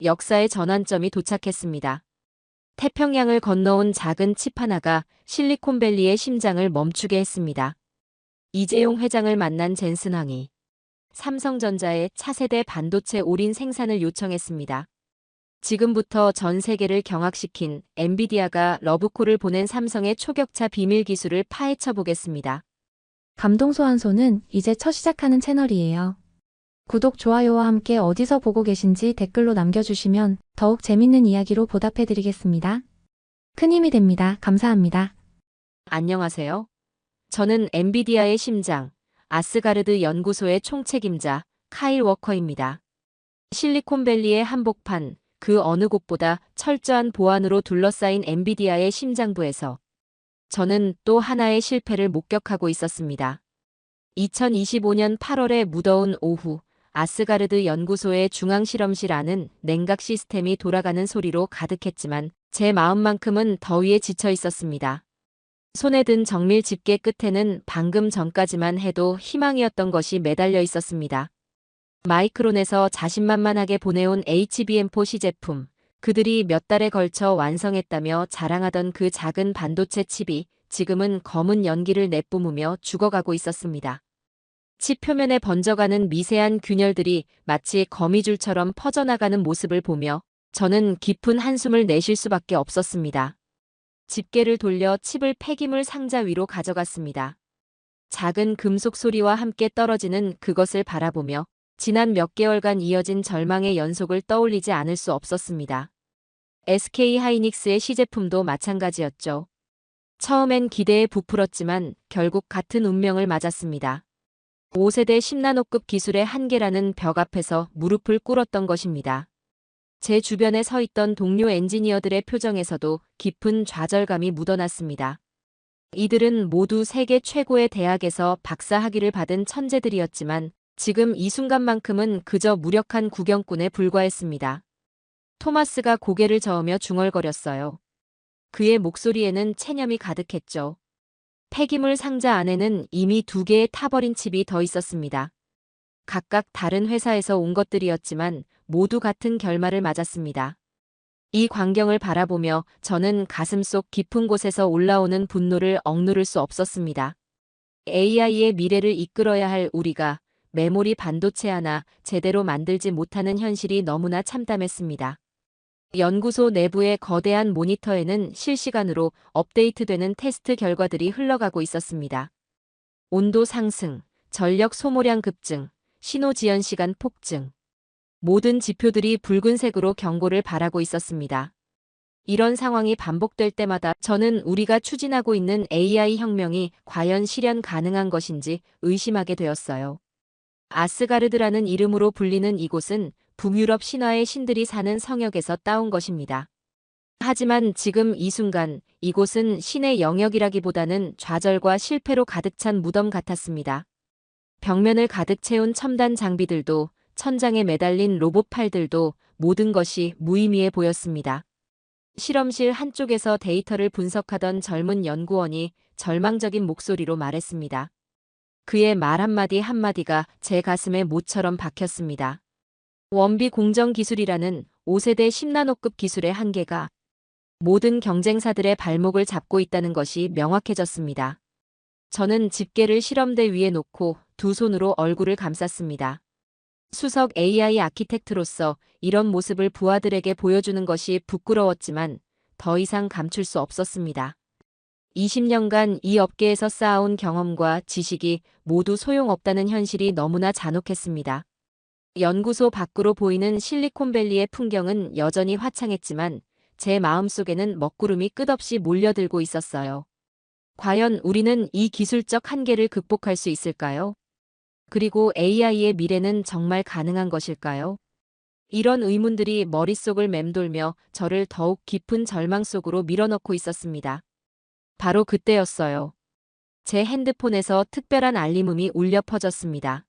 역사의 전환점이 도착했습니다. 태평양을 건너온 작은 칩 하나가 실리콘밸리의 심장을 멈추게 했습니다. 이재용 회장을 만난 젠슨 황이 삼성전자에 차세대 반도체 올인 생산을 요청했습니다. 지금부터 전 세계를 경악시킨 엔비디아가 러브콜을 보낸 삼성의 초격차 비밀 기술을 파헤쳐 보겠습니다. 감동 소환소는 이제 첫 시작하는 채널이에요. 구독, 좋아요와 함께 어디서 보고 계신지 댓글로 남겨주시면 더욱 재밌는 이야기로 보답해드리겠습니다. 큰 힘이 됩니다. 감사합니다. 안녕하세요. 저는 엔비디아의 심장, 아스가르드 연구소의 총책임자 카일 워커입니다. 실리콘밸리의 한복판, 그 어느 곳보다 철저한 보안으로 둘러싸인 엔비디아의 심장부에서 저는 또 하나의 실패를 목격하고 있었습니다. 2025년 8월의 무더운 오후, 아스가르드 연구소의 중앙실험실 안은 냉각 시스템이 돌아가는 소리로 가득했지만 제 마음만큼은 더위에 지쳐 있었습니다. 손에 든 정밀 집게 끝에는 방금 전까지만 해도 희망이었던 것이 매달려 있었습니다. 마이크론에서 자신만만하게 보내온 HBM4 시제품, 그들이 몇 달에 걸쳐 완성했다며 자랑하던 그 작은 반도체 칩이 지금은 검은 연기를 내뿜으며 죽어가고 있었습니다. 칩 표면에 번져가는 미세한 균열들이 마치 거미줄처럼 퍼져나가는 모습을 보며 저는 깊은 한숨을 내쉴 수밖에 없었습니다. 집게를 돌려 칩을 폐기물 상자 위로 가져갔습니다. 작은 금속 소리와 함께 떨어지는 그것을 바라보며 지난 몇 개월간 이어진 절망의 연속을 떠올리지 않을 수 없었습니다. SK 하이닉스의 시제품도 마찬가지였죠. 처음엔 기대에 부풀었지만 결국 같은 운명을 맞았습니다. 5세대 10나노급 기술의 한계라는 벽 앞에서 무릎을 꿇었던 것입니다. 제 주변에 서 있던 동료 엔지니어들의 표정에서도 깊은 좌절감이 묻어났습니다. 이들은 모두 세계 최고의 대학에서 박사 학위를 받은 천재들이었지만 지금 이 순간만큼은 그저 무력한 구경꾼에 불과했습니다. 토마스가 고개를 저으며 중얼거렸어요. 그의 목소리에는 체념이 가득했죠. 폐기물 상자 안에는 이미 2개의 타버린 칩이 더 있었습니다. 각각 다른 회사에서 온 것들이었지만 모두 같은 결말을 맞았습니다. 이 광경을 바라보며 저는 가슴속 깊은 곳에서 올라오는 분노를 억누를 수 없었습니다. AI의 미래를 이끌어야 할 우리가 메모리 반도체 하나 제대로 만들지 못하는 현실이 너무나 참담했습니다. 연구소 내부의 거대한 모니터에는 실시간으로 업데이트되는 테스트 결과들이 흘러가고 있었습니다. 온도 상승, 전력 소모량 급증, 신호 지연 시간 폭증. 모든 지표들이 붉은색으로 경고를 바라고 있었습니다. 이런 상황이 반복될 때마다 저는 우리가 추진하고 있는 AI 혁명이 과연 실현 가능한 것인지 의심하게 되었어요. 아스가르드라는 이름으로 불리는 이곳은 북유럽 신화의 신들이 사는 성역에서 따온 것입니다. 하지만 지금 이 순간 이곳은 신의 영역이라기보다는 좌절과 실패로 가득 찬 무덤 같았습니다. 벽면을 가득 채운 첨단 장비들도 천장에 매달린 로봇 팔들도 모든 것이 무의미해 보였습니다. 실험실 한쪽에서 데이터를 분석하던 젊은 연구원이 절망적인 목소리로 말했습니다. 그의 말 한마디 한마디가 제 가슴에 못처럼 박혔습니다. 원비 공정 기술이라는 5세대 10나노급 기술의 한계가 모든 경쟁사들의 발목을 잡고 있다는 것이 명확해졌습니다. 저는 집게를 실험대 위에 놓고 두 손으로 얼굴을 감쌌습니다. 수석 AI 아키텍트로서 이런 모습을 부하들에게 보여주는 것이 부끄러웠지만 더 이상 감출 수 없었습니다. 20년간 이 업계에서 쌓아온 경험과 지식이 모두 소용없다는 현실이 너무나 잔혹했습니다. 연구소 밖으로 보이는 실리콘밸리의 풍경은 여전히 화창했지만 제 마음속에는 먹구름이 끝없이 몰려들고 있었어요. 과연 우리는 이 기술적 한계를 극복할 수 있을까요? 그리고 AI의 미래는 정말 가능한 것일까요? 이런 의문들이 머릿속을 맴돌며 저를 더욱 깊은 절망 속으로 밀어넣고 있었습니다. 바로 그때였어요. 제 핸드폰에서 특별한 알림음이 울려 퍼졌습니다.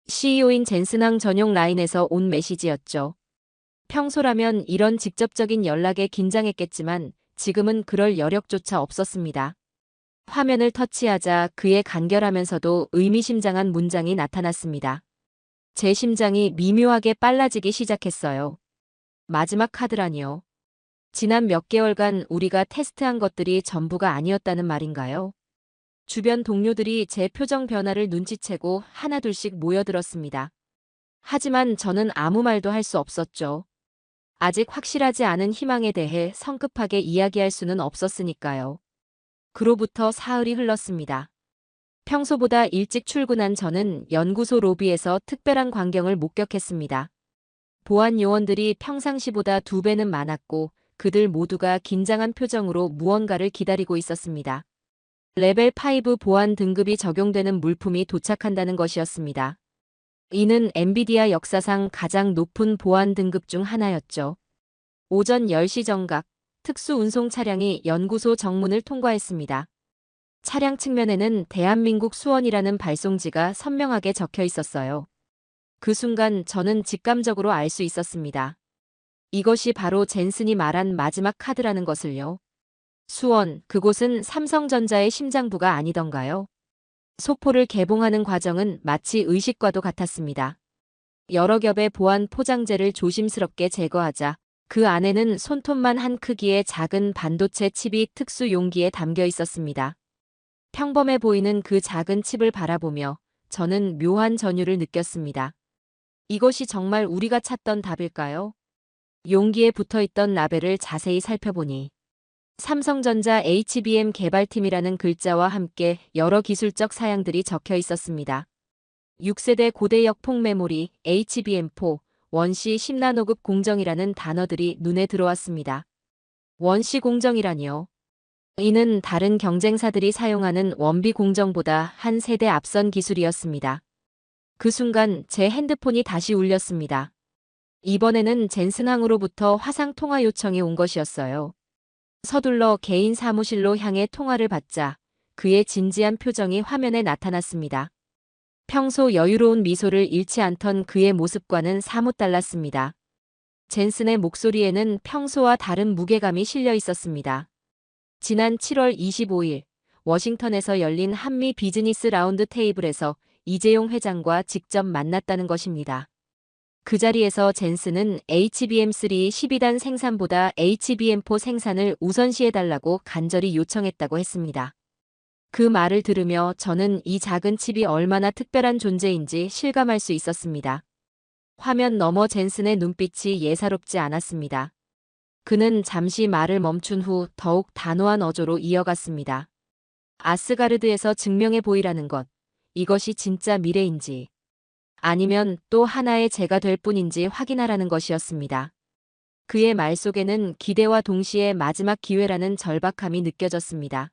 CEO인 젠슨항 전용 라인에서 온 메시지였죠. 평소라면 이런 직접적인 연락에 긴장했겠지만 지금은 그럴 여력조차 없었습니다. 화면을 터치하자 그의 간결하면서도 의미심장한 문장이 나타났습니다. 제 심장이 미묘하게 빨라지기 시작했어요. 마지막 카드라니요. 지난 몇 개월간 우리가 테스트한 것들이 전부가 아니었다는 말인가요? 주변 동료들이 제 표정 변화를 눈치채고 하나둘씩 모여들었습니다. 하지만 저는 아무 말도 할 수 없었죠. 아직 확실하지 않은 희망에 대해 성급하게 이야기할 수는 없었으니까요. 그로부터 사흘이 흘렀습니다. 평소보다 일찍 출근한 저는 연구소 로비에서 특별한 광경을 목격했습니다. 보안 요원들이 평상시보다 2배는 많았고 그들 모두가 긴장한 표정으로 무언가를 기다리고 있었습니다. 레벨 5 보안 등급이 적용되는 물품이 도착한다는 것이었습니다. 이는 엔비디아 역사상 가장 높은 보안 등급 중 하나였죠. 오전 10시 정각, 특수 운송 차량이 연구소 정문을 통과했습니다. 차량 측면에는 대한민국 수원이라는 발송지가 선명하게 적혀 있었어요. 그 순간 저는 직감적으로 알 수 있었습니다. 이것이 바로 젠슨이 말한 마지막 카드라는 것을요. 수원, 그곳은 삼성전자의 심장부가 아니던가요? 소포를 개봉하는 과정은 마치 의식과도 같았습니다. 여러 겹의 보안 포장재를 조심스럽게 제거하자 그 안에는 손톱만 한 크기의 작은 반도체 칩이 특수 용기에 담겨 있었습니다. 평범해 보이는 그 작은 칩을 바라보며 저는 묘한 전율을 느꼈습니다. 이것이 정말 우리가 찾던 답일까요? 용기에 붙어있던 라벨을 자세히 살펴보니 삼성전자 HBM 개발팀이라는 글자와 함께 여러 기술적 사양들이 적혀 있었습니다. 6세대 고대역 폭메모리 HBM4 원시 10나노급 공정이라는 단어들이 눈에 들어왔습니다. 원시 공정이라니요. 이는 다른 경쟁사들이 사용하는 원비 공정보다 한 세대 앞선 기술이었습니다. 그 순간 제 핸드폰이 다시 울렸습니다. 이번에는 젠슨항으로부터 화상 통화 요청이 온 것이었어요. 서둘러 개인 사무실로 향해 통화를 받자 그의 진지한 표정이 화면에 나타났습니다. 평소 여유로운 미소를 잃지 않던 그의 모습과는 사뭇 달랐습니다. 젠슨의 목소리에는 평소와 다른 무게감이 실려 있었습니다. 지난 7월 25일 워싱턴에서 열린 한미 비즈니스 라운드 테이블에서 이재용 회장과 직접 만났다는 것입니다. 그 자리에서 젠슨은 HBM3 12단 생산보다 HBM4 생산을 우선시해달라고 간절히 요청했다고 했습니다. 그 말을 들으며 저는 이 작은 칩이 얼마나 특별한 존재인지 실감할 수 있었습니다. 화면 너머 젠슨의 눈빛이 예사롭지 않았습니다. 그는 잠시 말을 멈춘 후 더욱 단호한 어조로 이어갔습니다. 아스가르드에서 증명해 보이라는 것, 이것이 진짜 미래인지 아니면 또 하나의 제가 될 뿐인지 확인하라는 것이었습니다. 그의 말 속에는 기대와 동시에 마지막 기회라는 절박함이 느껴졌습니다.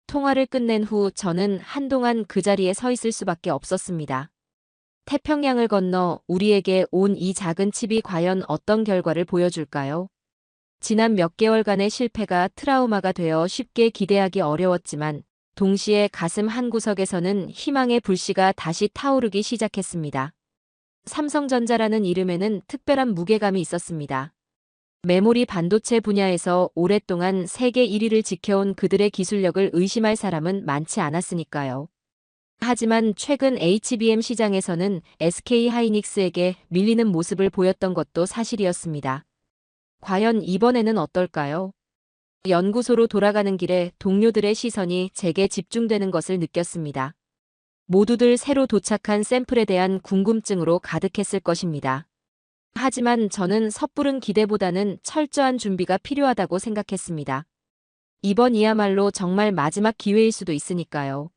통화를 끝낸 후 저는 한동안 그 자리에 서 있을 수밖에 없었습니다. 태평양을 건너 우리에게 온 이 작은 칩이 과연 어떤 결과를 보여줄까요? 지난 몇 개월간의 실패가 트라우마가 되어 쉽게 기대하기 어려웠지만 동시에 가슴 한구석에서는 희망의 불씨가 다시 타오르기 시작했습니다. 삼성전자라는 이름에는 특별한 무게감이 있었습니다. 메모리 반도체 분야에서 오랫동안 세계 1위를 지켜온 그들의 기술력을 의심할 사람은 많지 않았으니까요. 하지만 최근 HBM 시장에서는 SK 하이닉스에게 밀리는 모습을 보였던 것도 사실이었습니다. 과연 이번에는 어떨까요? 연구소로 돌아가는 길에 동료들의 시선이 제게 집중되는 것을 느꼈습니다. 모두들 새로 도착한 샘플에 대한 궁금증으로 가득했을 것입니다. 하지만 저는 섣부른 기대보다는 철저한 준비가 필요하다고 생각했습니다. 이번이야말로 정말 마지막 기회일 수도 있으니까요.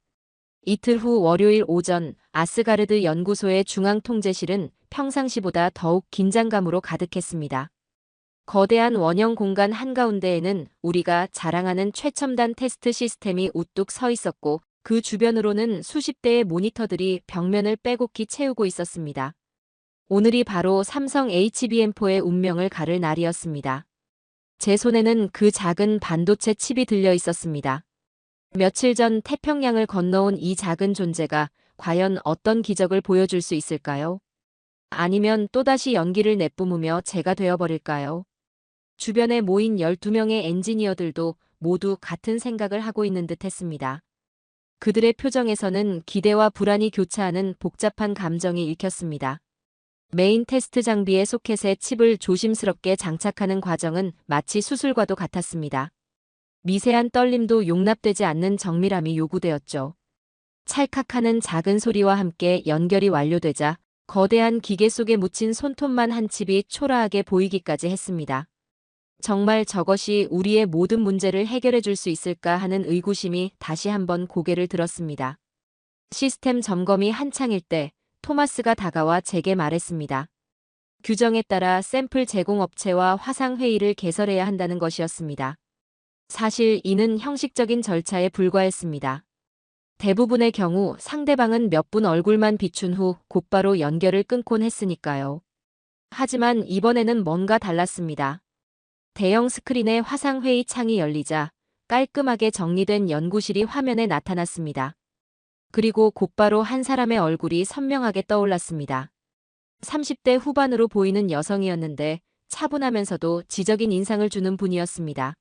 이틀 후 월요일 오전 아스가르드 연구소의 중앙통제실은 평상시보다 더욱 긴장감으로 가득했습니다. 거대한 원형 공간 한가운데에는 우리가 자랑하는 최첨단 테스트 시스템이 우뚝 서 있었고 그 주변으로는 수십 대의 모니터들이 벽면을 빼곡히 채우고 있었습니다. 오늘이 바로 삼성 HBM4의 운명을 가를 날이었습니다. 제 손에는 그 작은 반도체 칩이 들려 있었습니다. 며칠 전 태평양을 건너온 이 작은 존재가 과연 어떤 기적을 보여줄 수 있을까요? 아니면 또다시 연기를 내뿜으며 제가 되어버릴까요? 주변에 모인 12명의 엔지니어들도 모두 같은 생각을 하고 있는 듯 했습니다. 그들의 표정에서는 기대와 불안이 교차하는 복잡한 감정이 읽혔습니다. 메인 테스트 장비의 소켓에 칩을 조심스럽게 장착하는 과정은 마치 수술과도 같았습니다. 미세한 떨림도 용납되지 않는 정밀함이 요구되었죠. 찰칵하는 작은 소리와 함께 연결이 완료되자 거대한 기계 속에 묻힌 손톱만 한 칩이 초라하게 보이기까지 했습니다. 정말 저것이 우리의 모든 문제를 해결해 줄 수 있을까 하는 의구심이 다시 한번 고개를 들었습니다. 시스템 점검이 한창일 때 토마스가 다가와 제게 말했습니다. 규정에 따라 샘플 제공업체와 화상회의를 개설해야 한다는 것이었습니다. 사실 이는 형식적인 절차에 불과했습니다. 대부분의 경우 상대방은 몇 분 얼굴만 비춘 후 곧바로 연결을 끊곤 했으니까요. 하지만 이번에는 뭔가 달랐습니다. 대형 스크린에 화상회의 창이 열리자 깔끔하게 정리된 연구실이 화면에 나타났습니다. 그리고 곧바로 한 사람의 얼굴이 선명하게 떠올랐습니다. 30대 후반으로 보이는 여성이었는데 차분하면서도 지적인 인상을 주는 분이었습니다.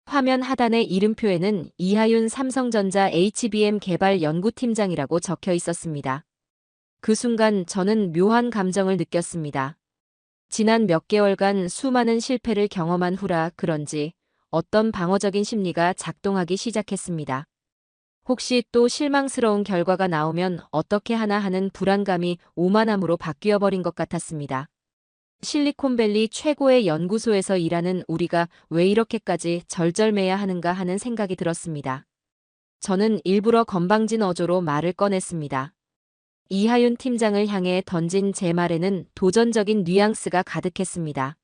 화면 하단의 이름표에는 이하윤 삼성전자 HBM 개발 연구팀장이라고 적혀 있었습니다. 그 순간 저는 묘한 감정을 느꼈습니다. 지난 몇 개월간 수많은 실패를 경험한 후라 그런지 어떤 방어적인 심리가 작동하기 시작했습니다. 혹시 또 실망스러운 결과가 나오면 어떻게 하나 하는 불안감이 오만함으로 바뀌어 버린 것 같았습니다. 실리콘밸리 최고의 연구소에서 일하는 우리가 왜 이렇게까지 절절매야 하는가 하는 생각이 들었습니다. 저는 일부러 건방진 어조로 말을 꺼냈습니다. 이하윤 팀장을 향해 던진 제 말에는 도전적인 뉘앙스가 가득했습니다.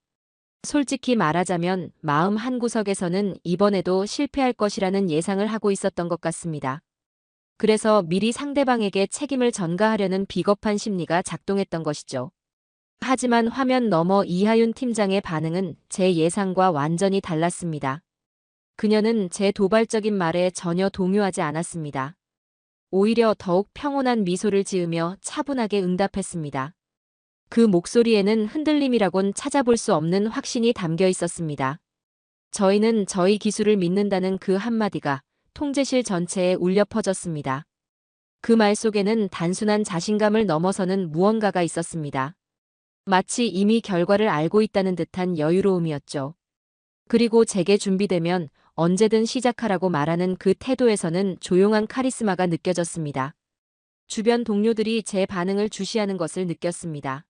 솔직히 말하자면 마음 한구석에서는 이번에도 실패할 것이라는 예상을 하고 있었던 것 같습니다. 그래서 미리 상대방에게 책임을 전가하려는 비겁한 심리가 작동했던 것이죠. 하지만 화면 너머 이하윤 팀장의 반응은 제 예상과 완전히 달랐습니다. 그녀는 제 도발적인 말에 전혀 동요하지 않았습니다. 오히려 더욱 평온한 미소를 지으며 차분하게 응답했습니다. 그 목소리에는 흔들림이라곤 찾아볼 수 없는 확신이 담겨 있었습니다. 저희는 저희 기술을 믿는다는 그 한마디가 통제실 전체에 울려 퍼졌습니다. 그 말 속에는 단순한 자신감을 넘어서는 무언가가 있었습니다. 마치 이미 결과를 알고 있다는 듯한 여유로움이었죠. 그리고 제게 준비되면 언제든 시작하라고 말하는 그 태도에서는 조용한 카리스마가 느껴졌습니다. 주변 동료들이 제 반응을 주시하는 것을 느꼈습니다.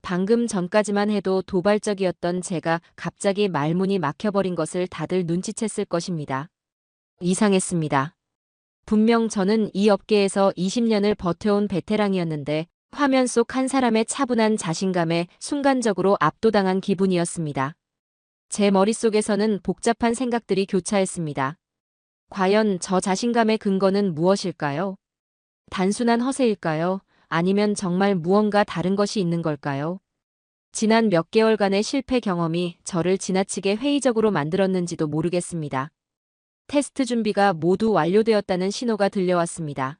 방금 전까지만 해도 도발적이었던 제가 갑자기 말문이 막혀버린 것을 다들 눈치챘을 것입니다. 이상했습니다. 분명 저는 이 업계에서 20년을 버텨온 베테랑이었는데 화면 속 한 사람의 차분한 자신감에 순간적으로 압도당한 기분이었습니다. 제 머릿속에서는 복잡한 생각들이 교차했습니다. 과연 저 자신감의 근거는 무엇일까요? 단순한 허세일까요? 아니면 정말 무언가 다른 것이 있는 걸까요? 지난 몇 개월간의 실패 경험이 저를 지나치게 회의적으로 만들었는지도 모르겠습니다. 테스트 준비가 모두 완료되었다는 신호가 들려왔습니다.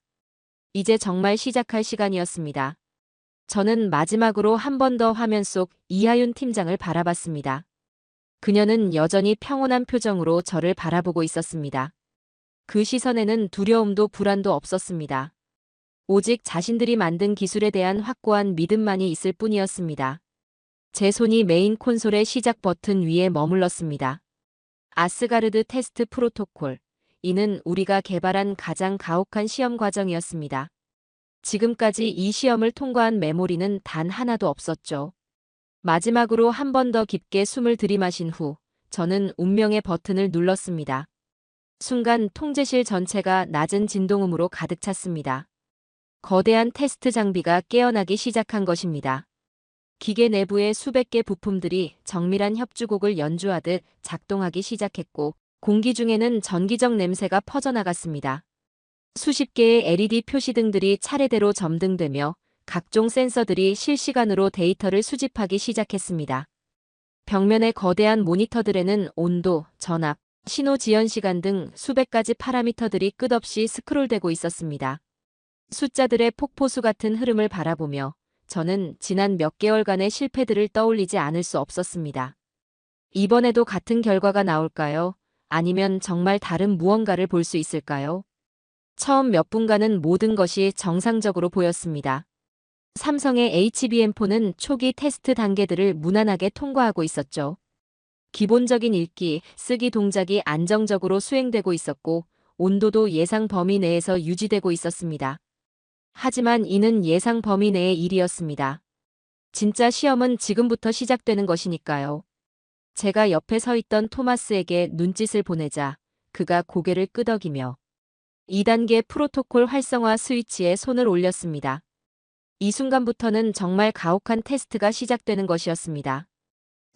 이제 정말 시작할 시간이었습니다. 저는 마지막으로 한 번 더 화면 속 이하윤 팀장을 바라봤습니다. 그녀는 여전히 평온한 표정으로 저를 바라보고 있었습니다. 그 시선에는 두려움도 불안도 없었습니다. 오직 자신들이 만든 기술에 대한 확고한 믿음만이 있을 뿐이었습니다. 제 손이 메인 콘솔의 시작 버튼 위에 머물렀습니다. 아스가르드 테스트 프로토콜. 이는 우리가 개발한 가장 가혹한 시험 과정이었습니다. 지금까지 이 시험을 통과한 메모리는 단 하나도 없었죠. 마지막으로 한 번 더 깊게 숨을 들이마신 후 저는 운명의 버튼을 눌렀습니다. 순간 통제실 전체가 낮은 진동음으로 가득 찼습니다. 거대한 테스트 장비가 깨어나기 시작한 것입니다. 기계 내부의 수백 개 부품들이 정밀한 협주곡을 연주하듯 작동하기 시작했고 공기 중에는 전기적 냄새가 퍼져나갔습니다. 수십 개의 LED 표시등들이 차례대로 점등되며 각종 센서들이 실시간으로 데이터를 수집하기 시작했습니다. 벽면의 거대한 모니터들에는 온도, 전압, 신호 지연 시간 등 수백 가지 파라미터들이 끝없이 스크롤되고 있었습니다. 숫자들의 폭포수 같은 흐름을 바라보며 저는 지난 몇 개월간의 실패들을 떠올리지 않을 수 없었습니다. 이번에도 같은 결과가 나올까요? 아니면 정말 다른 무언가를 볼 수 있을까요? 처음 몇 분간은 모든 것이 정상적으로 보였습니다. 삼성의 HBM4는 초기 테스트 단계들을 무난하게 통과하고 있었죠. 기본적인 읽기, 쓰기 동작이 안정적으로 수행되고 있었고, 온도도 예상 범위 내에서 유지되고 있었습니다. 하지만 이는 예상 범위 내의 일이었습니다. 진짜 시험은 지금부터 시작되는 것이니까요. 제가 옆에 서 있던 토마스에게 눈짓을 보내자 그가 고개를 끄덕이며 2단계 프로토콜 활성화 스위치에 손을 올렸습니다. 이 순간부터는 정말 가혹한 테스트가 시작되는 것이었습니다.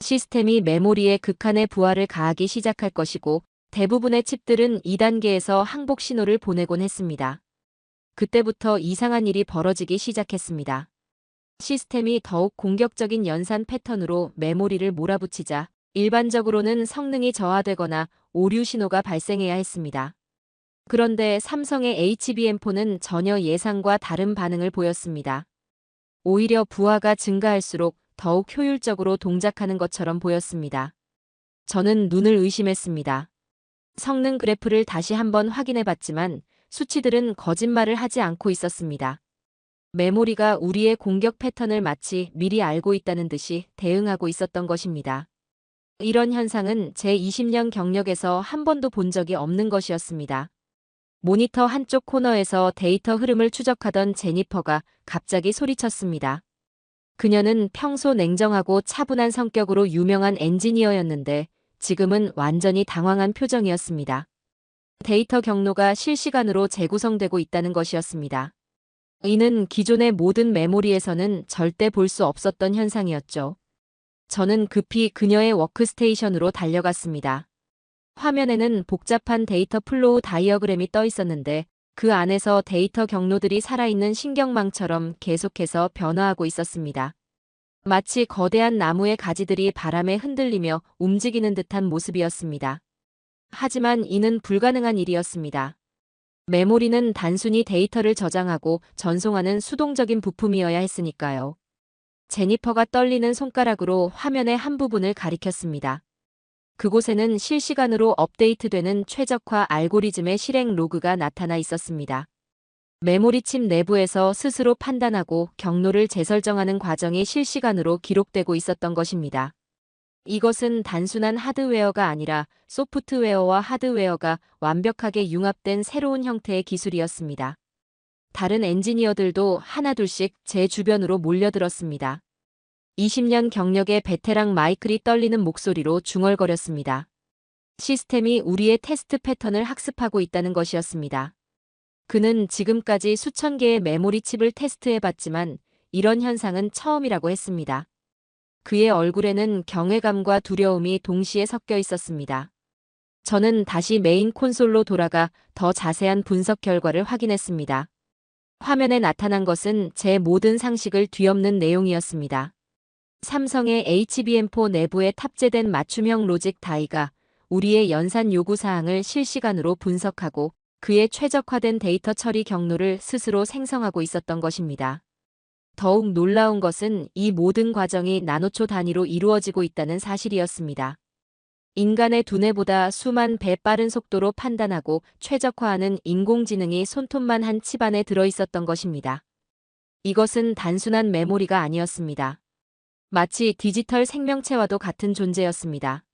시스템이 메모리에 극한의 부하를 가하기 시작할 것이고 대부분의 칩들은 2단계에서 항복 신호를 보내곤 했습니다. 그때부터 이상한 일이 벌어지기 시작했습니다. 시스템이 더욱 공격적인 연산 패턴으로 메모리를 몰아붙이자 일반적으로는 성능이 저하되거나 오류 신호가 발생해야 했습니다. 그런데 삼성의 HBM4는 전혀 예상과 다른 반응을 보였습니다. 오히려 부하가 증가할수록 더욱 효율적으로 동작하는 것처럼 보였습니다. 저는 눈을 의심했습니다. 성능 그래프를 다시 한번 확인해 봤지만 수치들은 거짓말을 하지 않고 있었습니다. 메모리가 우리의 공격 패턴을 마치 미리 알고 있다는 듯이 대응하고 있었던 것입니다. 이런 현상은 제 20년 경력에서 한 번도 본 적이 없는 것이었습니다. 모니터 한쪽 코너에서 데이터 흐름을 추적하던 제니퍼가 갑자기 소리쳤습니다. 그녀는 평소 냉정하고 차분한 성격으로 유명한 엔지니어였는데 지금은 완전히 당황한 표정이었습니다. 데이터 경로가 실시간으로 재구성되고 있다는 것이었습니다. 이는 기존의 모든 메모리에서는 절대 볼 수 없었던 현상이었죠. 저는 급히 그녀의 워크스테이션으로 달려갔습니다. 화면에는 복잡한 데이터 플로우 다이어그램이 떠 있었는데 그 안에서 데이터 경로들이 살아있는 신경망처럼 계속해서 변화하고 있었습니다. 마치 거대한 나무의 가지들이 바람에 흔들리며 움직이는 듯한 모습이었습니다. 하지만 이는 불가능한 일이었습니다. 메모리는 단순히 데이터를 저장하고 전송하는 수동적인 부품이어야 했으니까요. 제니퍼가 떨리는 손가락으로 화면의 한 부분을 가리켰습니다. 그곳에는 실시간으로 업데이트되는 최적화 알고리즘의 실행 로그가 나타나 있었습니다. 메모리 칩 내부에서 스스로 판단하고 경로를 재설정하는 과정이 실시간으로 기록되고 있었던 것입니다. 이것은 단순한 하드웨어가 아니라 소프트웨어와 하드웨어가 완벽하게 융합된 새로운 형태의 기술이었습니다. 다른 엔지니어들도 하나둘씩 제 주변으로 몰려들었습니다. 20년 경력의 베테랑 마이클이 떨리는 목소리로 중얼거렸습니다. 시스템이 우리의 테스트 패턴을 학습하고 있다는 것이었습니다. 그는 지금까지 수천 개의 메모리 칩을 테스트해봤지만 이런 현상은 처음이라고 했습니다. 그의 얼굴에는 경외감과 두려움이 동시에 섞여 있었습니다. 저는 다시 메인 콘솔로 돌아가 더 자세한 분석 결과를 확인했습니다. 화면에 나타난 것은 제 모든 상식을 뒤엎는 내용이었습니다. 삼성의 HBM4 내부에 탑재된 맞춤형 로직 다이가 우리의 연산 요구 사항을 실시간으로 분석하고 그의 최적화된 데이터 처리 경로를 스스로 생성하고 있었던 것입니다. 더욱 놀라운 것은 이 모든 과정이 나노초 단위로 이루어지고 있다는 사실이었습니다. 인간의 두뇌보다 수만 배 빠른 속도로 판단하고 최적화하는 인공지능이 손톱만 한 칩 안에 들어있었던 것입니다. 이것은 단순한 메모리가 아니었습니다. 마치 디지털 생명체와도 같은 존재였습니다.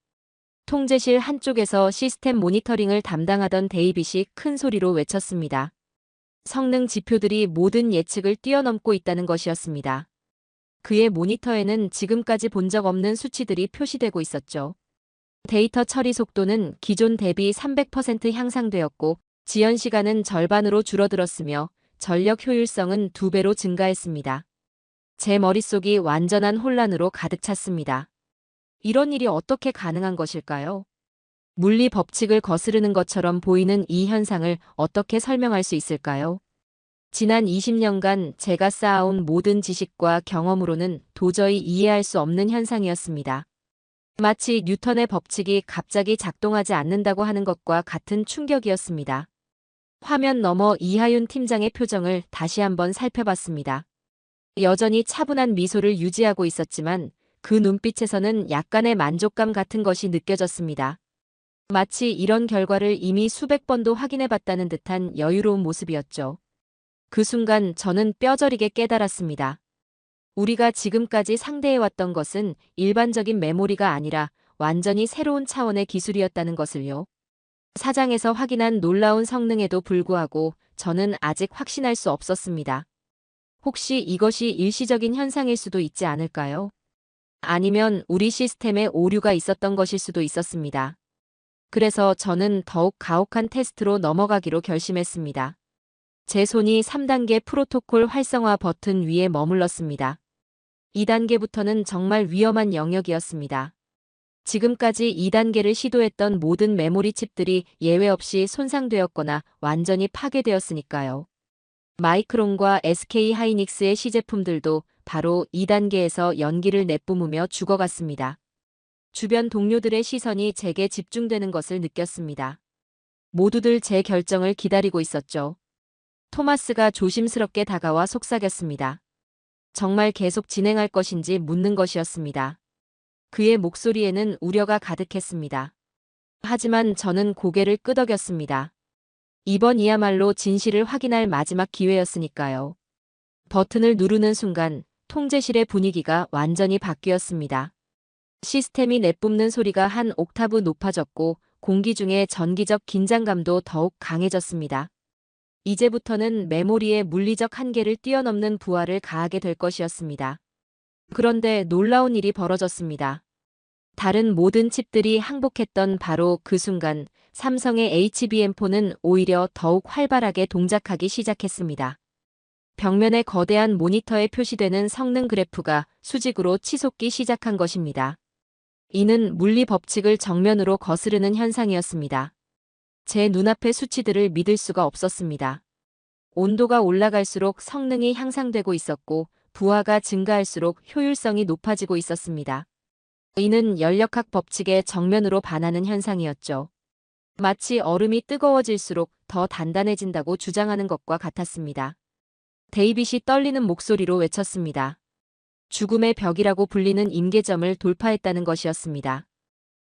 통제실 한쪽에서 시스템 모니터링을 담당하던 데이빗이 큰 소리로 외쳤습니다. 성능 지표들이 모든 예측을 뛰어넘고 있다는 것이었습니다. 그의 모니터에는 지금까지 본 적 없는 수치들이 표시되고 있었죠. 데이터 처리 속도는 기존 대비 300% 향상되었고 지연 시간은 절반으로 줄어들었으며 전력 효율성은 2배로 증가했습니다. 제 머릿속이 완전한 혼란으로 가득 찼습니다. 이런 일이 어떻게 가능한 것일까요? 물리 법칙을 거스르는 것처럼 보이는 이 현상을 어떻게 설명할 수 있을까요? 지난 20년간 제가 쌓아온 모든 지식과 경험으로는 도저히 이해할 수 없는 현상이었습니다. 마치 뉴턴의 법칙이 갑자기 작동하지 않는다고 하는 것과 같은 충격이었습니다. 화면 너머 이하윤 팀장의 표정을 다시 한번 살펴봤습니다. 여전히 차분한 미소를 유지하고 있었지만 그 눈빛에서는 약간의 만족감 같은 것이 느껴졌습니다. 마치 이런 결과를 이미 수백 번도 확인해봤다는 듯한 여유로운 모습이었죠. 그 순간 저는 뼈저리게 깨달았습니다. 우리가 지금까지 상대해왔던 것은 일반적인 메모리가 아니라 완전히 새로운 차원의 기술이었다는 것을요. 사장에서 확인한 놀라운 성능에도 불구하고 저는 아직 확신할 수 없었습니다. 혹시 이것이 일시적인 현상일 수도 있지 않을까요? 아니면 우리 시스템에 오류가 있었던 것일 수도 있었습니다. 그래서 저는 더욱 가혹한 테스트로 넘어가기로 결심했습니다. 제 손이 3단계 프로토콜 활성화 버튼 위에 머물렀습니다. 2단계부터는 정말 위험한 영역이었습니다. 지금까지 2단계를 시도했던 모든 메모리 칩들이 예외 없이 손상되었거나 완전히 파괴되었으니까요. 마이크론과 SK 하이닉스의 시제품들도 바로 2단계에서 연기를 내뿜으며 죽어갔습니다. 주변 동료들의 시선이 제게 집중되는 것을 느꼈습니다. 모두들 제 결정을 기다리고 있었죠. 토마스가 조심스럽게 다가와 속삭였습니다. 정말 계속 진행할 것인지 묻는 것이었습니다. 그의 목소리에는 우려가 가득했습니다. 하지만 저는 고개를 끄덕였습니다. 이번이야말로 진실을 확인할 마지막 기회였으니까요. 버튼을 누르는 순간 통제실의 분위기가 완전히 바뀌었습니다. 시스템이 내뿜는 소리가 한 옥타브 높아졌고 공기 중의 전기적 긴장감도 더욱 강해졌습니다. 이제부터는 메모리의 물리적 한계를 뛰어넘는 부하를 가하게 될 것이었습니다. 그런데 놀라운 일이 벌어졌습니다. 다른 모든 칩들이 항복했던 바로 그 순간 삼성의 HBM4는 오히려 더욱 활발하게 동작하기 시작했습니다. 벽면에 거대한 모니터에 표시되는 성능 그래프가 수직으로 치솟기 시작한 것입니다. 이는 물리 법칙을 정면으로 거스르는 현상이었습니다. 제 눈앞의 수치들을 믿을 수가 없었습니다. 온도가 올라갈수록 성능이 향상되고 있었고 부하가 증가할수록 효율성이 높아지고 있었습니다. 이는 연력학 법칙에 정면으로 반하는 현상이었죠. 마치 얼음이 뜨거워질수록 더 단단해진다고 주장하는 것과 같았습니다. 데이빗이 떨리는 목소리로 외쳤습니다. 죽음의 벽이라고 불리는 임계점을 돌파했다는 것이었습니다.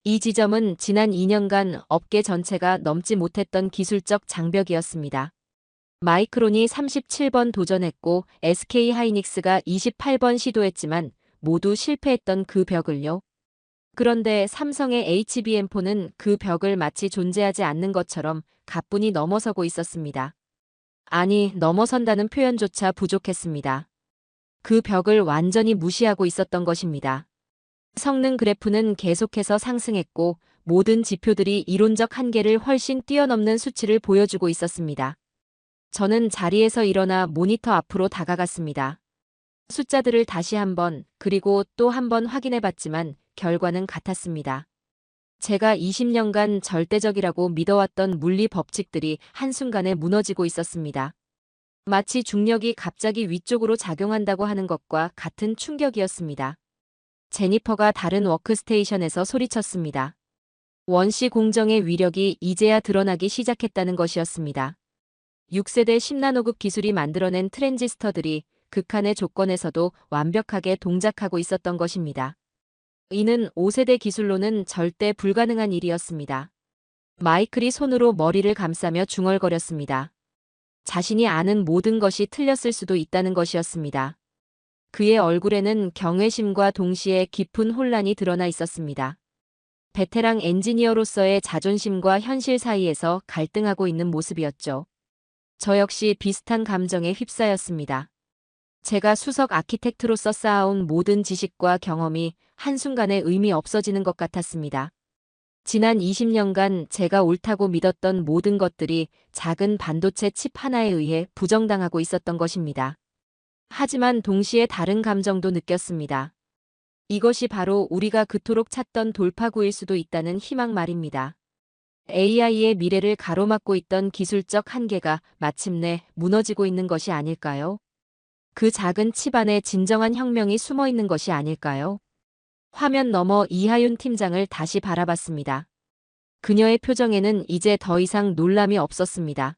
이 지점은 지난 2년간 업계 전체가 넘지 못했던 기술적 장벽이었습니다. 마이크론이 37번 도전했고 SK 하이닉스가 28번 시도했지만 모두 실패했던 그 벽을요. 그런데 삼성의 HBM4는 그 벽을 마치 존재하지 않는 것처럼 가뿐히 넘어서고 있었습니다. 아니, 넘어선다는 표현조차 부족했습니다. 그 벽을 완전히 무시하고 있었던 것입니다. 성능 그래프는 계속해서 상승했고 모든 지표들이 이론적 한계를 훨씬 뛰어넘는 수치를 보여주고 있었습니다. 저는 자리에서 일어나 모니터 앞으로 다가갔습니다. 숫자들을 다시 한번 그리고 또 한 번 확인해 봤지만 결과는 같았습니다. 제가 20년간 절대적이라고 믿어왔던 물리 법칙들이 한순간에 무너지고 있었습니다. 마치 중력이 갑자기 위쪽으로 작용한다고 하는 것과 같은 충격이었습니다. 제니퍼가 다른 워크스테이션에서 소리쳤습니다. 원시 공정의 위력이 이제야 드러나기 시작했다는 것이었습니다. 6세대 10나노급 기술이 만들어낸 트랜지스터들이 극한의 조건에서도 완벽하게 동작하고 있었던 것입니다. 이는 5세대 기술로는 절대 불가능한 일이었습니다. 마이클이 손으로 머리를 감싸며 중얼거렸습니다. 자신이 아는 모든 것이 틀렸을 수도 있다는 것이었습니다. 그의 얼굴에는 경외심과 동시에 깊은 혼란이 드러나 있었습니다. 베테랑 엔지니어로서의 자존심과 현실 사이에서 갈등하고 있는 모습이었죠. 저 역시 비슷한 감정에 휩싸였습니다. 제가 수석 아키텍트로서 쌓아온 모든 지식과 경험이 한순간에 의미 없어지는 것 같았습니다. 지난 20년간 제가 옳다고 믿었던 모든 것들이 작은 반도체 칩 하나에 의해 부정당하고 있었던 것입니다. 하지만 동시에 다른 감정도 느꼈습니다. 이것이 바로 우리가 그토록 찾던 돌파구일 수도 있다는 희망 말입니다. AI의 미래를 가로막고 있던 기술적 한계가 마침내 무너지고 있는 것이 아닐까요? 그 작은 칩 안에 진정한 혁명이 숨어 있는 것이 아닐까요? 화면 너머 이하윤 팀장을 다시 바라봤습니다. 그녀의 표정에는 이제 더 이상 놀람이 없었습니다.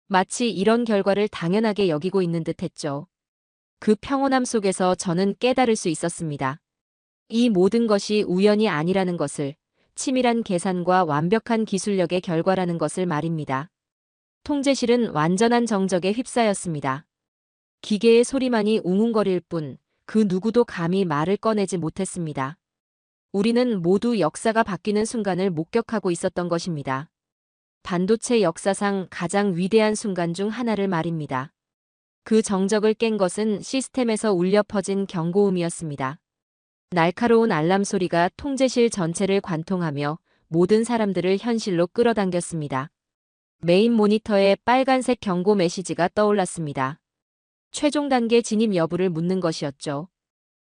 마치 이런 결과를 당연하게 여기고 있는 듯했죠. 그 평온함 속에서 저는 깨달을 수 있었습니다. 이 모든 것이 우연이 아니라는 것을, 치밀한 계산과 완벽한 기술력의 결과라는 것을 말입니다. 통제실은 완전한 정적에 휩싸였습니다. 기계의 소리만이 웅웅거릴 뿐 그 누구도 감히 말을 꺼내지 못했습니다. 우리는 모두 역사가 바뀌는 순간을 목격하고 있었던 것입니다. 반도체 역사상 가장 위대한 순간 중 하나를 말입니다. 그 정적을 깬 것은 시스템에서 울려 퍼진 경고음이었습니다. 날카로운 알람 소리가 통제실 전체를 관통하며 모든 사람들을 현실로 끌어당겼습니다. 메인 모니터에 빨간색 경고 메시지가 떠올랐습니다. 최종 단계 진입 여부를 묻는 것이었죠.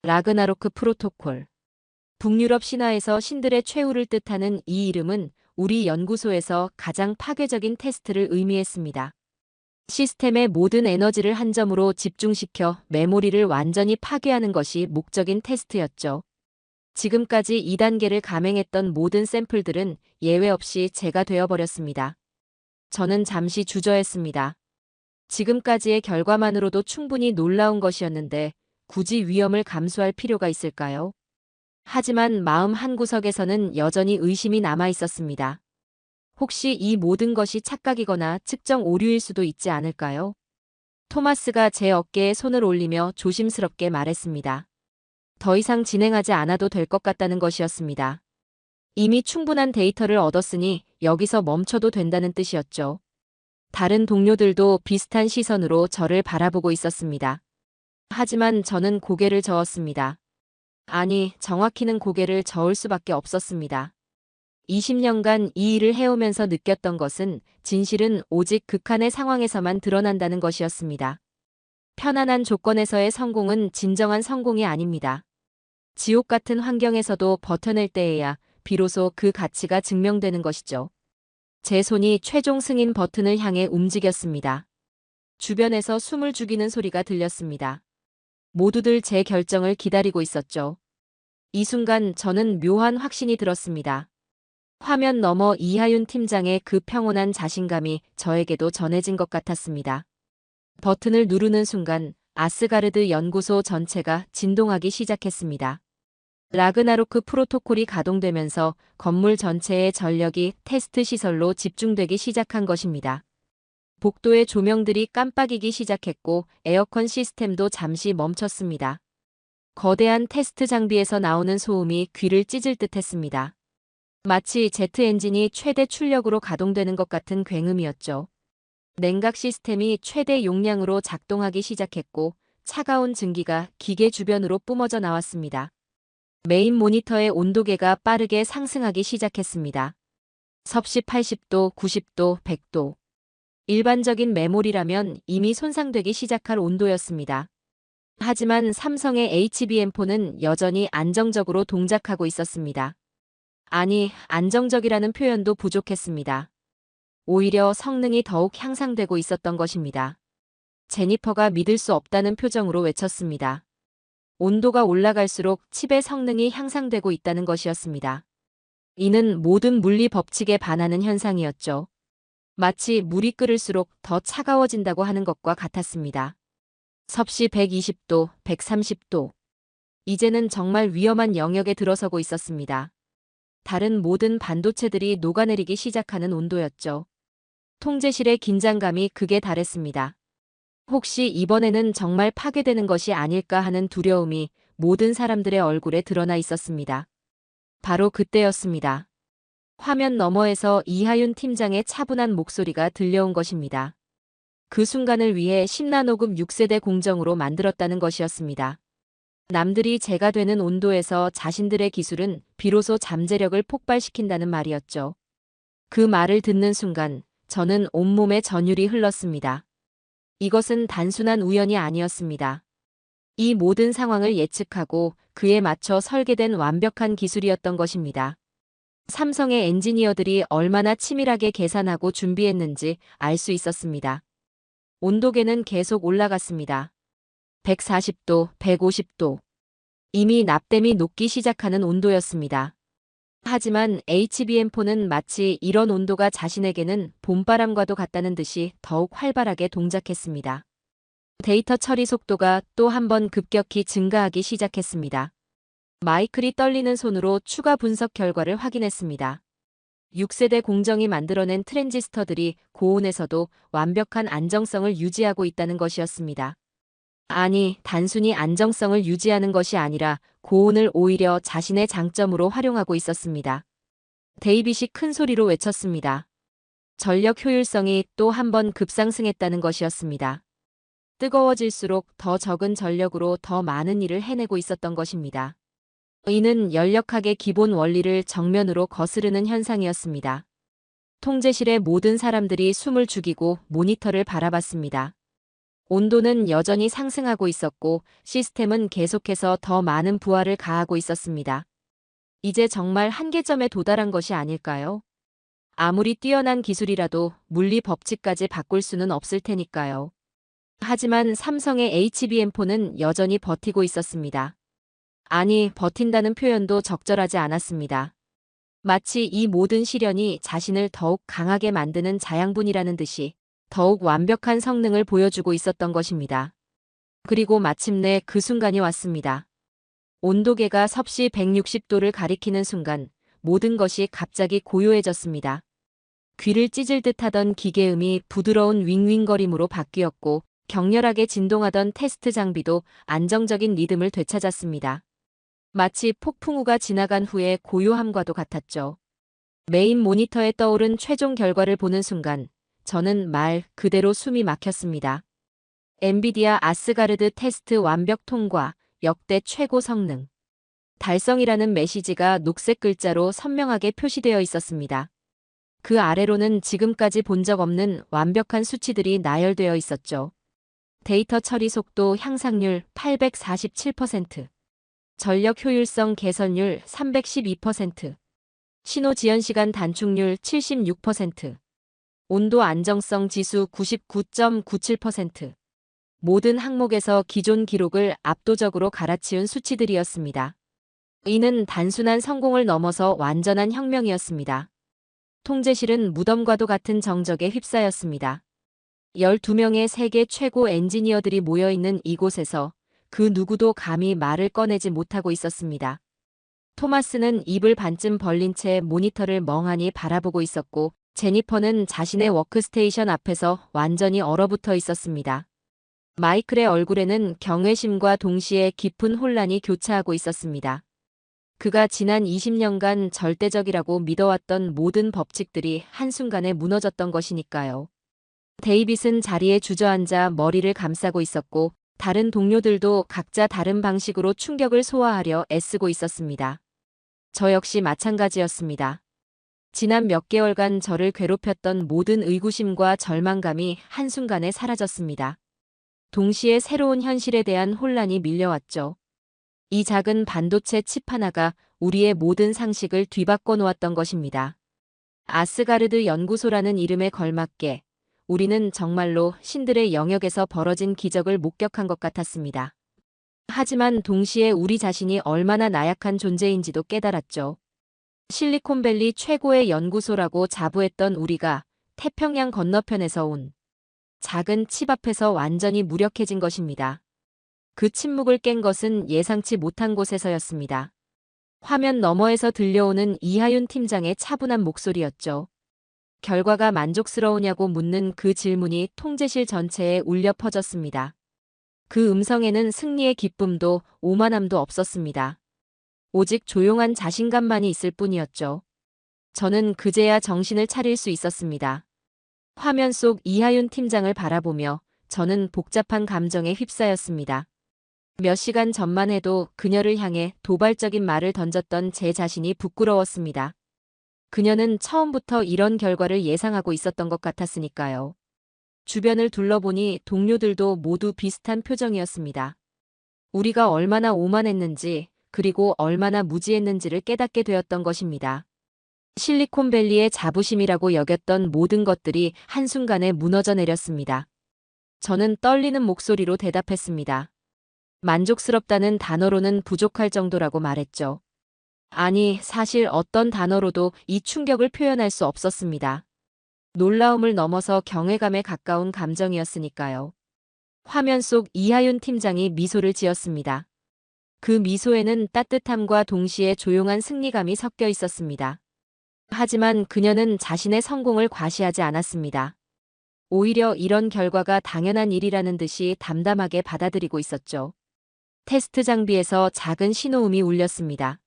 라그나로크 프로토콜. 북유럽 신화에서 신들의 최후를 뜻하는 이 이름은 우리 연구소에서 가장 파괴적인 테스트를 의미했습니다. 시스템의 모든 에너지를 한 점으로 집중시켜 메모리를 완전히 파괴하는 것이 목적인 테스트였죠. 지금까지 2단계를 감행했던 모든 샘플들은 예외 없이 제가 되어버렸습니다. 저는 잠시 주저했습니다. 지금까지의 결과만으로도 충분히 놀라운 것이었는데 굳이 위험을 감수할 필요가 있을까요? 하지만 마음 한구석에서는 여전히 의심이 남아 있었습니다. 혹시 이 모든 것이 착각이거나 측정 오류일 수도 있지 않을까요? 토마스가 제 어깨에 손을 올리며 조심스럽게 말했습니다. 더 이상 진행하지 않아도 될 것 같다는 것이었습니다. 이미 충분한 데이터를 얻었으니 여기서 멈춰도 된다는 뜻이었죠. 다른 동료들도 비슷한 시선으로 저를 바라보고 있었습니다. 하지만 저는 고개를 저었습니다. 아니, 정확히는 고개를 저을 수밖에 없었습니다. 20년간 이 일을 해오면서 느꼈던 것은 진실은 오직 극한의 상황에서만 드러난다는 것이었습니다. 편안한 조건에서의 성공은 진정한 성공이 아닙니다. 지옥 같은 환경에서도 버텨낼 때에야 비로소 그 가치가 증명되는 것이죠. 제 손이 최종 승인 버튼을 향해 움직였습니다. 주변에서 숨을 죽이는 소리가 들렸습니다. 모두들 제 결정을 기다리고 있었죠. 이 순간 저는 묘한 확신이 들었습니다. 화면 너머 이하윤 팀장의 그 평온한 자신감이 저에게도 전해진 것 같았습니다. 버튼을 누르는 순간 아스가르드 연구소 전체가 진동하기 시작했습니다. 라그나로크 프로토콜이 가동되면서 건물 전체의 전력이 테스트 시설로 집중되기 시작한 것입니다. 복도의 조명들이 깜빡이기 시작했고 에어컨 시스템도 잠시 멈췄습니다. 거대한 테스트 장비에서 나오는 소음이 귀를 찢을 듯했습니다. 마치 제트 엔진이 최대 출력으로 가동되는 것 같은 굉음이었죠. 냉각 시스템이 최대 용량으로 작동하기 시작했고 차가운 증기가 기계 주변으로 뿜어져 나왔습니다. 메인 모니터의 온도계가 빠르게 상승하기 시작했습니다. 섭씨 80도, 90도, 100도. 일반적인 메모리라면 이미 손상되기 시작할 온도였습니다. 하지만 삼성의 HBM4는 여전히 안정적으로 동작하고 있었습니다. 아니, 안정적이라는 표현도 부족했습니다. 오히려 성능이 더욱 향상되고 있었던 것입니다. 제니퍼가 믿을 수 없다는 표정으로 외쳤습니다. 온도가 올라갈수록 칩의 성능이 향상되고 있다는 것이었습니다. 이는 모든 물리 법칙에 반하는 현상이었죠. 마치 물이 끓을수록 더 차가워진다고 하는 것과 같았습니다. 섭씨 120도, 130도. 이제는 정말 위험한 영역에 들어서고 있었습니다. 다른 모든 반도체들이 녹아내리기 시작하는 온도였죠. 통제실의 긴장감이 극에 달했습니다. 혹시 이번에는 정말 파괴되는 것이 아닐까 하는 두려움이 모든 사람들의 얼굴에 드러나 있었습니다. 바로 그때였습니다. 화면 너머에서 이하윤 팀장의 차분한 목소리가 들려온 것입니다. 그 순간을 위해 10나노급 6세대 공정으로 만들었다는 것이었습니다. 남들이 제가 되는 온도에서 자신들의 기술은 비로소 잠재력을 폭발시킨다는 말이었죠. 그 말을 듣는 순간 저는 온몸에 전율이 흘렀습니다. 이것은 단순한 우연이 아니었습니다. 이 모든 상황을 예측하고 그에 맞춰 설계된 완벽한 기술이었던 것입니다. 삼성의 엔지니어들이 얼마나 치밀하게 계산하고 준비했는지 알 수 있었습니다. 온도계는 계속 올라갔습니다. 140도, 150도. 이미 납땜이 녹기 시작하는 온도였습니다. 하지만 HBM4는 마치 이런 온도가 자신에게는 봄바람과도 같다는 듯이 더욱 활발하게 동작했습니다. 데이터 처리 속도가 또 한 번 급격히 증가하기 시작했습니다. 마이클이 떨리는 손으로 추가 분석 결과를 확인했습니다. 6세대 공정이 만들어낸 트랜지스터들이 고온에서도 완벽한 안정성을 유지하고 있다는 것이었습니다. 아니, 단순히 안정성을 유지하는 것이 아니라 고온을 오히려 자신의 장점으로 활용하고 있었습니다. 데이빗이 큰 소리로 외쳤습니다. 전력 효율성이 또 한 번 급상승했다는 것이었습니다. 뜨거워질수록 더 적은 전력으로 더 많은 일을 해내고 있었던 것입니다. 이는 연력학의 기본 원리를 정면으로 거스르는 현상이었습니다. 통제실의 모든 사람들이 숨을 죽이고 모니터를 바라봤습니다. 온도는 여전히 상승하고 있었고 시스템은 계속해서 더 많은 부하를 가하고 있었습니다. 이제 정말 한계점에 도달한 것이 아닐까요? 아무리 뛰어난 기술이라도 물리 법칙까지 바꿀 수는 없을 테니까요. 하지만 삼성의 HBM4는 여전히 버티고 있었습니다. 아니, 버틴다는 표현도 적절하지 않았습니다. 마치 이 모든 시련이 자신을 더욱 강하게 만드는 자양분이라는 듯이 더욱 완벽한 성능을 보여주고 있었던 것입니다. 그리고 마침내 그 순간이 왔습니다. 온도계가 섭씨 160도를 가리키는 순간 모든 것이 갑자기 고요해졌습니다. 귀를 찢을 듯하던 기계음이 부드러운 윙윙거림으로 바뀌었고 격렬하게 진동하던 테스트 장비도 안정적인 리듬을 되찾았습니다. 마치 폭풍우가 지나간 후의 고요함과도 같았죠. 메인 모니터에 떠오른 최종 결과를 보는 순간 저는 말 그대로 숨이 막혔습니다. 엔비디아 아스가르드 테스트 완벽 통과, 역대 최고 성능. 달성이라는 메시지가 녹색 글자로 선명하게 표시되어 있었습니다. 그 아래로는 지금까지 본 적 없는 완벽한 수치들이 나열되어 있었죠. 데이터 처리 속도 향상률 847%, 전력 효율성 개선율 312%, 신호 지연 시간 단축률 76%, 온도 안정성 지수 99.97%. 모든 항목에서 기존 기록을 압도적으로 갈아치운 수치들이었습니다. 이는 단순한 성공을 넘어서 완전한 혁명이었습니다. 통제실은 무덤과도 같은 정적에 휩싸였습니다. 12명의 세계 최고 엔지니어들이 모여있는 이곳에서 그 누구도 감히 말을 꺼내지 못하고 있었습니다. 토마스는 입을 반쯤 벌린 채 모니터를 멍하니 바라보고 있었고 제니퍼는 자신의 워크스테이션 앞에서 완전히 얼어붙어 있었습니다. 마이클의 얼굴에는 경외심과 동시에 깊은 혼란이 교차하고 있었습니다. 그가 지난 20년간 절대적이라고 믿어왔던 모든 법칙들이 한순간에 무너졌던 것이니까요. 데이빗은 자리에 주저앉아 머리를 감싸고 있었고 다른 동료들도 각자 다른 방식으로 충격을 소화하려 애쓰고 있었습니다. 저 역시 마찬가지였습니다. 지난 몇 개월간 저를 괴롭혔던 모든 의구심과 절망감이 한순간에 사라졌습니다. 동시에 새로운 현실에 대한 혼란이 밀려왔죠. 이 작은 반도체 칩 하나가 우리의 모든 상식을 뒤바꿔 놓았던 것입니다. 아스가르드 연구소라는 이름에 걸맞게 우리는 정말로 신들의 영역에서 벌어진 기적을 목격한 것 같았습니다. 하지만 동시에 우리 자신이 얼마나 나약한 존재인지도 깨달았죠. 실리콘밸리 최고의 연구소라고 자부했던 우리가 태평양 건너편에서 온 작은 칩 앞에서 완전히 무력해진 것입니다. 그 침묵을 깬 것은 예상치 못한 곳에서였습니다. 화면 너머에서 들려오는 이하윤 팀장의 차분한 목소리였죠. 결과가 만족스러우냐고 묻는 그 질문이 통제실 전체에 울려 퍼졌습니다. 그 음성에는 승리의 기쁨도 오만함도 없었습니다. 오직 조용한 자신감만이 있을 뿐이었죠. 저는 그제야 정신을 차릴 수 있었습니다. 화면 속 이하윤 팀장을 바라보며 저는 복잡한 감정에 휩싸였습니다. 몇 시간 전만 해도 그녀를 향해 도발적인 말을 던졌던 제 자신이 부끄러웠습니다. 그녀는 처음부터 이런 결과를 예상하고 있었던 것 같았으니까요. 주변을 둘러보니 동료들도 모두 비슷한 표정이었습니다. 우리가 얼마나 오만했는지 그리고 얼마나 무지했는지를 깨닫게 되었던 것입니다. 실리콘밸리의 자부심이라고 여겼던 모든 것들이 한순간에 무너져 내렸습니다. 저는 떨리는 목소리로 대답했습니다. 만족스럽다는 단어로는 부족할 정도라고 말했죠. 아니, 사실 어떤 단어로도 이 충격을 표현할 수 없었습니다. 놀라움을 넘어서 경외감에 가까운 감정이었으니까요. 화면 속 이하윤 팀장이 미소를 지었습니다. 그 미소에는 따뜻함과 동시에 조용한 승리감이 섞여 있었습니다. 하지만 그녀는 자신의 성공을 과시하지 않았습니다. 오히려 이런 결과가 당연한 일이라는 듯이 담담하게 받아들이고 있었죠. 테스트 장비에서 작은 신호음이 울렸습니다.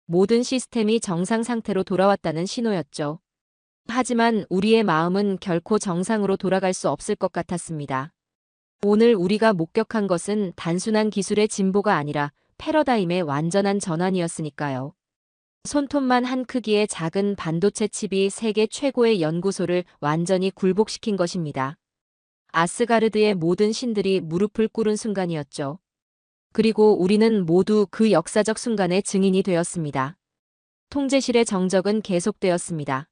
모든 시스템이 정상 상태로 돌아왔다는 신호였죠. 하지만 우리의 마음은 결코 정상으로 돌아갈 수 없을 것 같았습니다. 오늘 우리가 목격한 것은 단순한 기술의 진보가 아니라 패러다임의 완전한 전환이었으니까요. 손톱만 한 크기의 작은 반도체 칩이 세계 최고의 연구소를 완전히 굴복시킨 것입니다. 아스가르드의 모든 신들이 무릎을 꿇은 순간이었죠. 그리고 우리는 모두 그 역사적 순간의 증인이 되었습니다. 통제실의 정적은 계속되었습니다.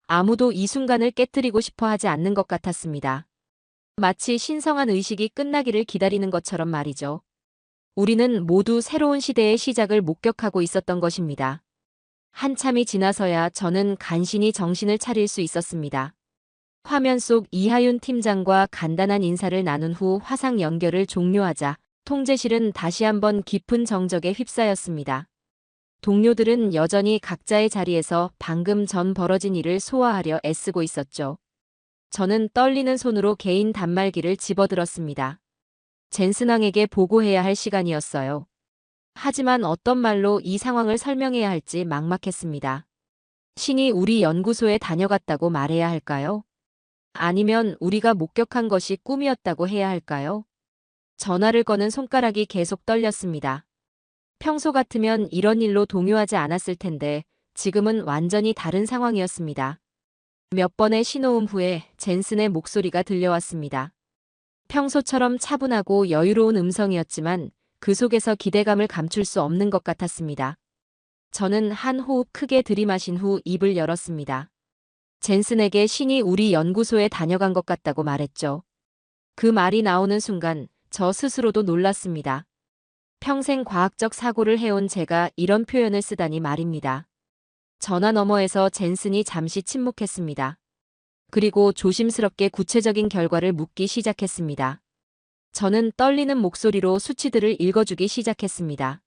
아무도 이 순간을 깨뜨리고 싶어 하지 않는 것 같았습니다. 마치 신성한 의식이 끝나기를 기다리는 것처럼 말이죠. 우리는 모두 새로운 시대의 시작을 목격하고 있었던 것입니다. 한참이 지나서야 저는 간신히 정신을 차릴 수 있었습니다. 화면 속 이하윤 팀장과 간단한 인사를 나눈 후 화상 연결을 종료하자 통제실은 다시 한번 깊은 정적에 휩싸였습니다. 동료들은 여전히 각자의 자리에서 방금 전 벌어진 일을 소화하려 애쓰고 있었죠. 저는 떨리는 손으로 개인 단말기를 집어들었습니다. 젠슨왕에게 보고해야 할 시간이었어요. 하지만 어떤 말로 이 상황을 설명해야 할지 막막했습니다. 신이 우리 연구소에 다녀갔다고 말해야 할까요? 아니면 우리가 목격한 것이 꿈이었다고 해야 할까요? 전화를 거는 손가락이 계속 떨렸습니다. 평소 같으면 이런 일로 동요하지 않았을 텐데 지금은 완전히 다른 상황이었습니다. 몇 번의 신호음 후에 젠슨의 목소리가 들려왔습니다. 평소처럼 차분하고 여유로운 음성이었지만 그 속에서 기대감을 감출 수 없는 것 같았습니다. 저는 한 호흡 크게 들이마신 후 입을 열었습니다. 젠슨에게 신이 우리 연구소에 다녀간 것 같다고 말했죠. 그 말이 나오는 순간 저 스스로도 놀랐습니다. 평생 과학적 사고를 해온 제가 이런 표현을 쓰다니 말입니다. 전화 너머에서 젠슨이 잠시 침묵했습니다. 그리고 조심스럽게 구체적인 결과를 묻기 시작했습니다. 저는 떨리는 목소리로 수치들을 읽어주기 시작했습니다.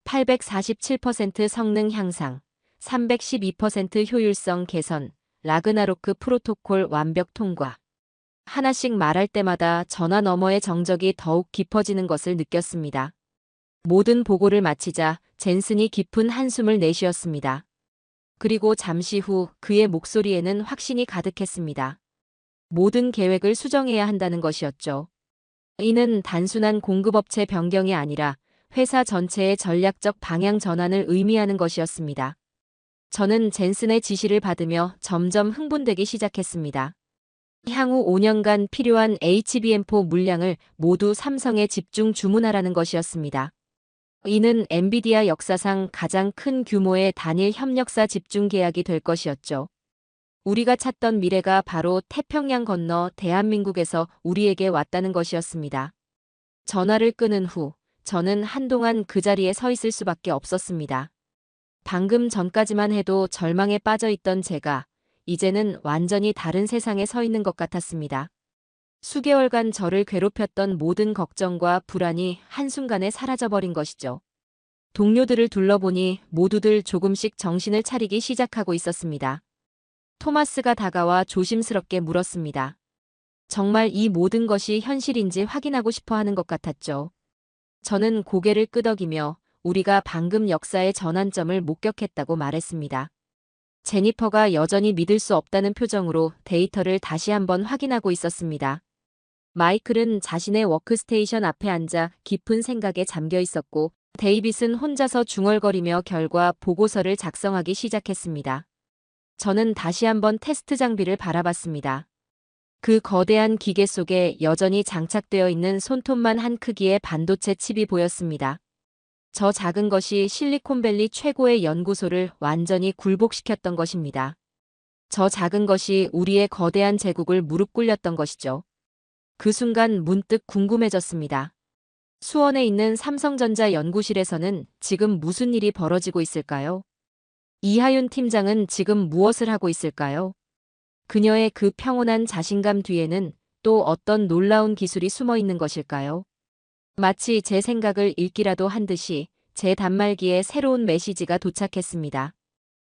847% 성능 향상, 312% 효율성 개선, 라그나로크 프로토콜 완벽 통과. 하나씩 말할 때마다 전화 너머의 정적이 더욱 깊어지는 것을 느꼈습니다. 모든 보고를 마치자 젠슨이 깊은 한숨을 내쉬었습니다. 그리고 잠시 후 그의 목소리에는 확신이 가득했습니다. 모든 계획을 수정해야 한다는 것이었죠. 이는 단순한 공급업체 변경이 아니라 회사 전체의 전략적 방향 전환을 의미하는 것이었습니다. 저는 젠슨의 지시를 받으며 점점 흥분되기 시작했습니다. 향후 5년간 필요한 HBM4 물량을 모두 삼성에 집중 주문하라는 것이었습니다. 이는 엔비디아 역사상 가장 큰 규모의 단일 협력사 집중 계약이 될 것이었죠. 우리가 찾던 미래가 바로 태평양 건너 대한민국에서 우리에게 왔다는 것이었습니다. 전화를 끊은 후 저는 한동안 그 자리에 서 있을 수밖에 없었습니다. 방금 전까지만 해도 절망에 빠져 있던 제가 이제는 완전히 다른 세상에 서 있는 것 같았습니다. 수개월간 저를 괴롭혔던 모든 걱정과 불안이 한순간에 사라져버린 것이죠. 동료들을 둘러보니 모두들 조금씩 정신을 차리기 시작하고 있었습니다. 토마스가 다가와 조심스럽게 물었습니다. 정말 이 모든 것이 현실인지 확인하고 싶어 하는 것 같았죠. 저는 고개를 끄덕이며 우리가 방금 역사의 전환점을 목격했다고 말했습니다. 제니퍼가 여전히 믿을 수 없다는 표정으로 데이터를 다시 한번 확인하고 있었습니다. 마이클은 자신의 워크스테이션 앞에 앉아 깊은 생각에 잠겨 있었고 데이빗은 혼자서 중얼거리며 결과 보고서를 작성하기 시작했습니다. 저는 다시 한번 테스트 장비를 바라봤습니다. 그 거대한 기계 속에 여전히 장착되어 있는 손톱만 한 크기의 반도체 칩이 보였습니다. 저 작은 것이 실리콘밸리 최고의 연구소를 완전히 굴복시켰던 것입니다. 저 작은 것이 우리의 거대한 제국을 무릎 꿇렸던 것이죠. 그 순간 문득 궁금해졌습니다. 수원에 있는 삼성전자 연구실에서는 지금 무슨 일이 벌어지고 있을까요? 이하윤 팀장은 지금 무엇을 하고 있을까요? 그녀의 그 평온한 자신감 뒤에는 또 어떤 놀라운 기술이 숨어 있는 것일까요? 마치 제 생각을 읽기라도 한 듯이 제 단말기에 새로운 메시지가 도착했습니다.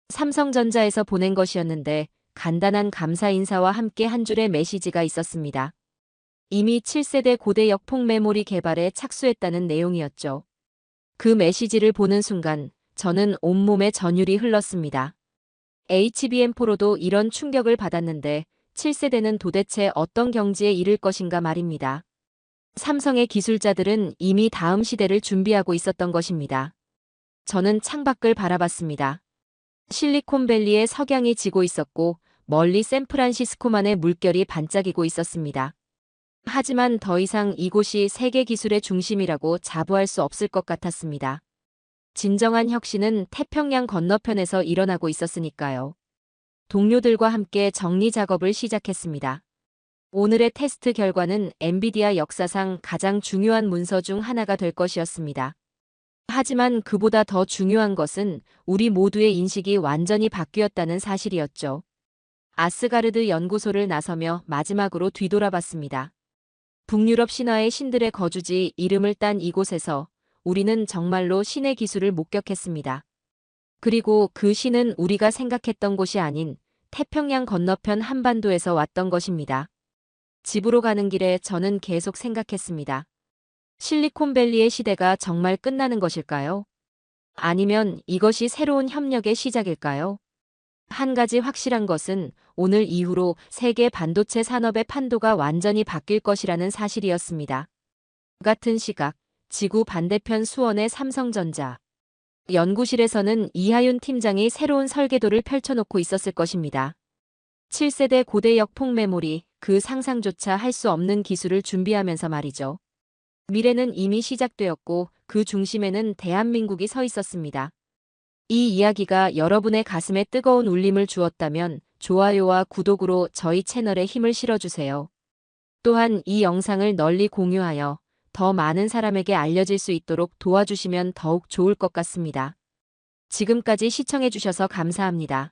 삼성전자에서 보낸 것이었는데 간단한 감사 인사와 함께 한 줄의 메시지가 있었습니다. 이미 7세대 고대역 폭메모리 개발에 착수했다는 내용이었죠. 그 메시지를 보는 순간 저는 온몸에 전율이 흘렀습니다. HBM4로도 이런 충격을 받았는데 7세대는 도대체 어떤 경지에 이를 것인가 말입니다. 삼성의 기술자들은 이미 다음 시대를 준비하고 있었던 것입니다. 저는 창밖을 바라봤습니다. 실리콘밸리의 석양이 지고 있었고 멀리 샌프란시스코만의 물결이 반짝이고 있었습니다. 하지만 더 이상 이곳이 세계 기술의 중심이라고 자부할 수 없을 것 같았습니다. 진정한 혁신은 태평양 건너편에서 일어나고 있었으니까요. 동료들과 함께 정리 작업을 시작했습니다. 오늘의 테스트 결과는 엔비디아 역사상 가장 중요한 문서 중 하나가 될 것이었습니다. 하지만 그보다 더 중요한 것은 우리 모두의 인식이 완전히 바뀌었다는 사실이었죠. 아스가르드 연구소를 나서며 마지막으로 뒤돌아봤습니다. 북유럽 신화의 신들의 거주지 이름을 딴 이곳에서 우리는 정말로 신의 기술을 목격했습니다. 그리고 그 신은 우리가 생각했던 곳이 아닌 태평양 건너편 한반도에서 왔던 것입니다. 집으로 가는 길에 저는 계속 생각했습니다. 실리콘밸리의 시대가 정말 끝나는 것일까요? 아니면 이것이 새로운 협력의 시작일까요? 한 가지 확실한 것은 오늘 이후로 세계 반도체 산업의 판도가 완전히 바뀔 것이라는 사실이었습니다. 같은 시각, 지구 반대편 수원의 삼성전자 연구실에서는 이하윤 팀장이 새로운 설계도를 펼쳐놓고 있었을 것입니다. 7세대 고대역 폭메모리, 그 상상조차 할 수 없는 기술을 준비하면서 말이죠. 미래는 이미 시작되었고 그 중심에는 대한민국이 서 있었습니다. 이 이야기가 여러분의 가슴에 뜨거운 울림을 주었다면 좋아요와 구독으로 저희 채널에 힘을 실어주세요. 또한 이 영상을 널리 공유하여 더 많은 사람에게 알려질 수 있도록 도와주시면 더욱 좋을 것 같습니다. 지금까지 시청해주셔서 감사합니다.